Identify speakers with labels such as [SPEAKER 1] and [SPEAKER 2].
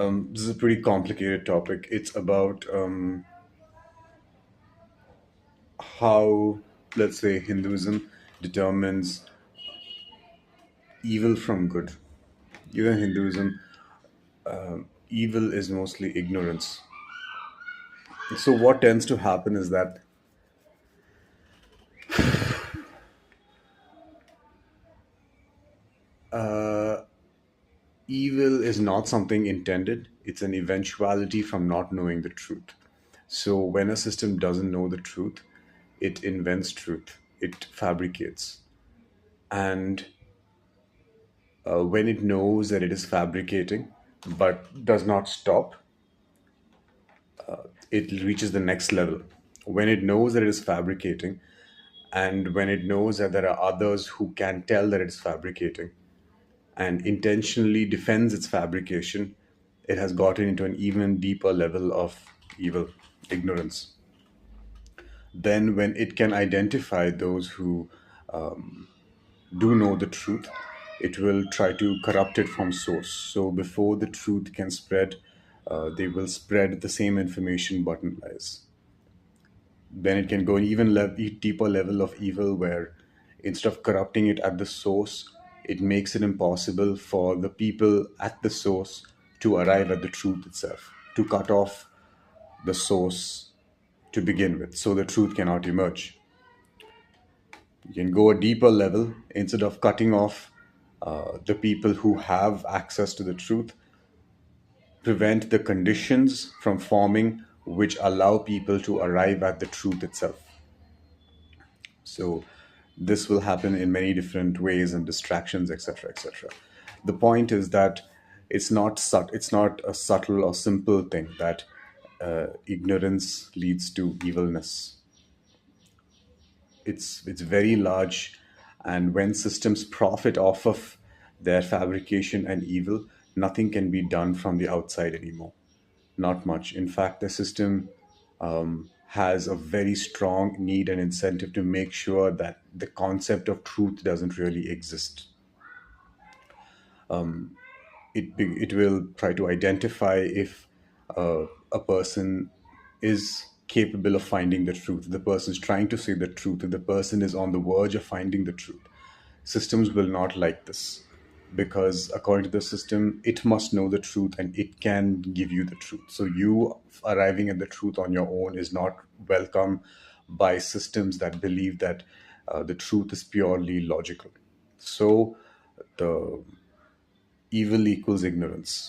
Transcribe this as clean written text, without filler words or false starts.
[SPEAKER 1] This is a pretty complicated topic. It's about how, let's say, Hinduism determines evil from good. Even Hinduism, evil is mostly ignorance. So, what tends to happen is that evil is not something intended, it's an eventuality from not knowing the truth. So, when a system doesn't know the truth, it invents truth, it fabricates. And when it knows that it is fabricating but does not stop, it reaches the next level. When it knows that it is fabricating, and when it knows that there are others who can tell that it is fabricating and intentionally defends its fabrication, it has gotten into an even deeper level of evil, ignorance. Then, when it can identify those who do know the truth, it will try to corrupt it from source. So before the truth can spread, they will spread the same information button lies. Then it can go an even deeper level of evil where instead of corrupting it at the source, it makes it impossible for the people at the source to arrive at the truth itself, to cut off the source to begin with, so the truth cannot emerge. You can go a deeper level. Instead of cutting off the people who have access to the truth, prevent the conditions from forming which allow people to arrive at the truth itself. So this will happen in many different ways and distractions, etc., etc. The point is that it's not a subtle or simple thing that ignorance leads to evilness. It's very large, and when systems profit off of their fabrication and evil, nothing can be done from the outside anymore. Not much. In fact, the system has a very strong need and incentive to make sure that the concept of truth doesn't really exist. It will try to identify if a person is capable of finding the truth, the person is trying to say the truth, if the person is on the verge of finding the truth. Systems will not like this, because according to the system, it must know the truth and it can give you the truth. So you arriving at the truth on your own is not welcome by systems that believe that the truth is purely logical. So the evil equals ignorance.